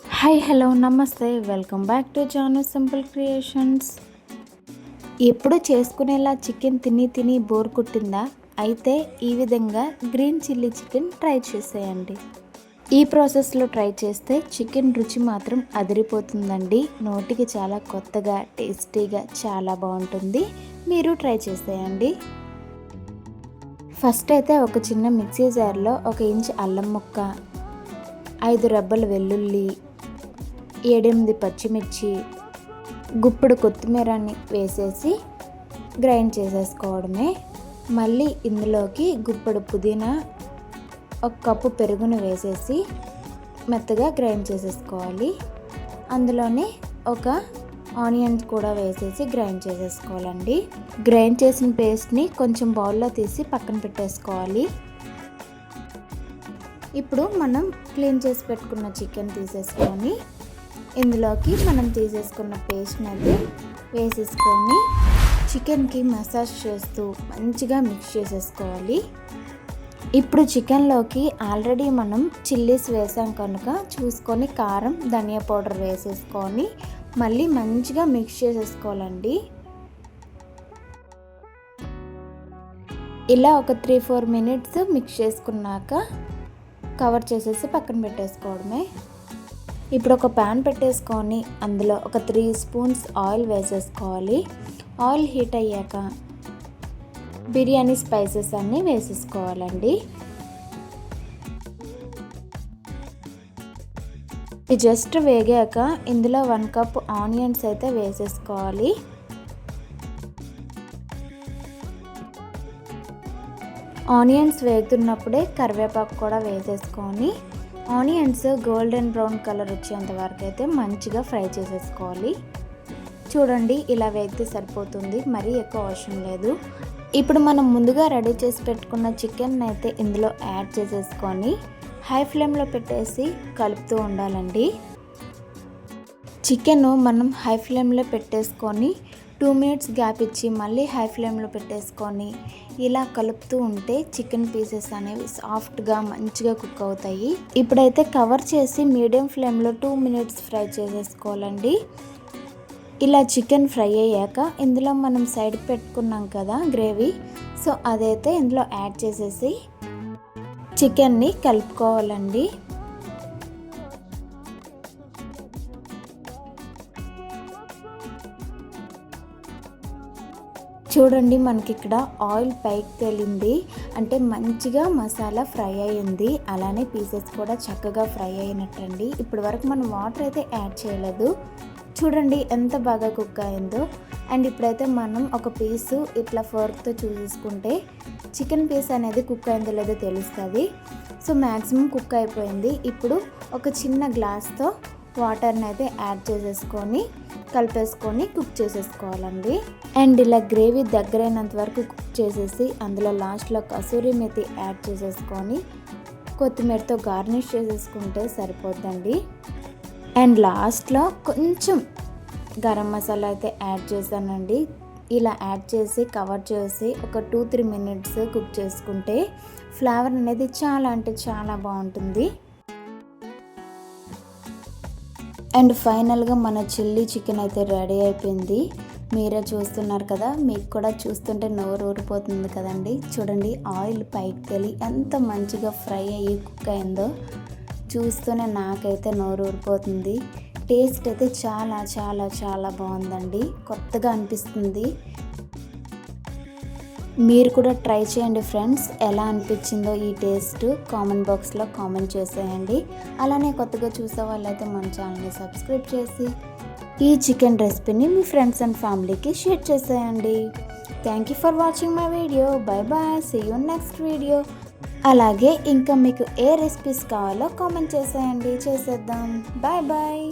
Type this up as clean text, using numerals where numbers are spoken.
Hi hello నమస్తే welcome back to Janu simple creations. ఎప్పుడు చేసుకునేలా చికెన్ తిని తిని బోర్ కొట్టిందా? అయితే ఈ విధంగా గ్రీన్ చిల్లీ చికెన్ ట్రై చేసేయండి. ఈ ప్రాసెస్లో ట్రై చేస్తే చికెన్ రుచి మాత్రం అదిరిపోతుందండి. నోటికి చాలా కొత్తగా టేస్టీగా చాలా బాగుంటుంది. మీరు ట్రై చేసేయండి. ఫస్ట్ అయితే ఒక చిన్న మిక్సీ జార్లో 1 ఇంచ్ అల్లం ముక్క, 5 రెబ్బల వెల్లుల్లి, 7-8 పచ్చిమిర్చి, గుప్పుడు కొత్తిమీరని వేసేసి గ్రైండ్ చేసేసుకోవడమే. మళ్ళీ ఇందులోకి గుప్పుడు పుదీనా, 1 కప్పు పెరుగును వేసేసి మెత్తగా గ్రైండ్ చేసేసుకోవాలి. అందులోనే ఒక ఆనియన్స్ కూడా వేసేసి గ్రైండ్ చేసేసుకోవాలండి. గ్రైండ్ చేసిన పేస్ట్ని కొంచెం బౌల్లో తీసి పక్కన పెట్టేసుకోవాలి. ఇప్పుడు మనం క్లీన్ చేసి పెట్టుకున్న చికెన్ తీసేసుకొని ఇందులోకి మనం తీసేసుకున్న పేస్ట్ని అయితే వేసేసుకొని చికెన్కి మసాజ్ చేస్తూ మంచిగా మిక్స్ చేసేసుకోవాలి. ఇప్పుడు చికెన్లోకి ఆల్రెడీ మనం చిల్లీస్ వేసాం కనుక చూసుకొని కారం, ధనియా పౌడర్ వేసేసుకొని మళ్ళీ మంచిగా మిక్స్ చేసేసుకోవాలండి. ఇలా ఒక 3-4 మినిట్స్ మిక్స్ చేసుకున్నాక కవర్ చేసేసి పక్కన పెట్టేసుకోవడమే. ఇప్పుడు ఒక ప్యాన్ పెట్టేసుకొని అందులో ఒక 3 స్పూన్స్ ఆయిల్ వేసేసుకోవాలి. ఆయిల్ హీట్ అయ్యాక బిర్యానీ స్పైసెస్ అన్నీ వేసేసుకోవాలండి. ఇది జస్ట్ వేగాక ఇందులో 1 కప్ ఆనియన్స్ అయితే వేసేసుకోవాలి. ఆనియన్స్ వేగుతున్నప్పుడే కరివేపాకు కూడా వేసేసుకొని ఆనియన్స్ గోల్డెన్ బ్రౌన్ కలర్ వచ్చేంత వరకు అయితే మంచిగా ఫ్రై చేసేసుకోవాలి. చూడండి, ఇలా వేగితే సరిపోతుంది, మరీ ఎక్కువ అవసరం లేదు. ఇప్పుడు మనం ముందుగా రెడీ చేసి పెట్టుకున్న చికెన్ అయితే ఇందులో యాడ్ చేసేసుకొని హై ఫ్లేమ్లో పెట్టేసి కలుపుతూ ఉండాలండి. చికెన్ మనం హై ఫ్లేమ్లో పెట్టేసుకొని 2 మినిట్స్ గ్యాప్ ఇచ్చి మళ్ళీ హై ఫ్లేమ్లో పెట్టేసుకొని ఇలా కలుపుతూ ఉంటే చికెన్ పీసెస్ అనేవి సాఫ్ట్గా మంచిగా కుక్ అవుతాయి. ఇప్పుడైతే కవర్ చేసి మీడియం ఫ్లేమ్లో 2 మినిట్స్ ఫ్రై చేసేసుకోవాలండి. ఇలా చికెన్ ఫ్రై అయ్యాక ఇందులో మనం సైడ్ పెట్టుకున్నాం కదా గ్రేవీ, సో అదైతే ఇందులో యాడ్ చేసేసి చికెన్ని కలుపుకోవాలండి. చూడండి, మనకి ఇక్కడ ఆయిల్ పైకి తేలింది, అంటే మంచిగా మసాలా ఫ్రై అయ్యింది. అలానే పీసెస్ కూడా చక్కగా ఫ్రై అయినట్టండి. ఇప్పటి వరకు మనం వాటర్ అయితే యాడ్ చేయలేదు. చూడండి ఎంత బాగా కుక్ అయిందో. అండ్ ఇప్పుడైతే మనం ఒక పీసు ఇట్లా ఫోర్క్తో చూసేసుకుంటే చికెన్ పీస్ అనేది కుక్ అయిందో లేదో తెలుస్తుంది. సో మ్యాక్సిమం కుక్ అయిపోయింది. ఇప్పుడు ఒక చిన్న గ్లాస్తో వాటర్ని అయితే యాడ్ చేసేసుకొని కలిపేసుకొని కుక్ చేసేసుకోవాలండి. అండ్ ఇలా గ్రేవీ దగ్గరైనంత వరకు కుక్ చేసేసి అందులో లాస్ట్లో కసూరి మెతి యాడ్ చేసేసుకొని కొత్తిమీరతో గార్నిష్ చేసేసుకుంటే సరిపోద్దండి. అండ్ లాస్ట్లో కొంచెం గరం మసాలా అయితే యాడ్ చేశానండి. ఇలా యాడ్ చేసి కవర్ చేసి ఒక 2-3 మినిట్స్ కుక్ చేసుకుంటే ఫ్లేవర్ అనేది చాలా అంటే చాలా బాగుంటుంది. అండ్ ఫైనల్గా మన చిల్లీ చికెన్ అయితే రెడీ అయిపోయింది. మీరే చూస్తున్నారు కదా, మీకు కూడా చూస్తుంటే నోరు ఊరిపోతుంది కదండి. చూడండి, ఆయిల్ పైకి తేలి ఎంత మంచిగా ఫ్రై అయ్యి కుక్ అయిందో చూస్తూనే నాకైతే నోరు ఊరిపోతుంది. టేస్ట్ అయితే చాలా చాలా చాలా బాగుందండి, కొత్తగా అనిపిస్తుంది. మీరు కూడా ట్రై చేయండి ఫ్రెండ్స్. ఎలా అనిపించిందో ఈ టేస్ట్ కామెంట్ బాక్స్లో కామెంట్ చేసేయండి. అలానే కొత్తగా చూసే వాళ్ళైతే మన ఛానల్ని సబ్స్క్రైబ్ చేసి ఈ చికెన్ రెసిపీని మీ ఫ్రెండ్స్ అండ్ ఫ్యామిలీకి షేర్ చేసేయండి. Thank you for watching my video. Bye bye, see you next video. అలాగే ఇంకా మీకు ఏ రెసిపీస్ కావాలో కామెంట్ చేసేయండి, చేసేద్దాం. Bye bye.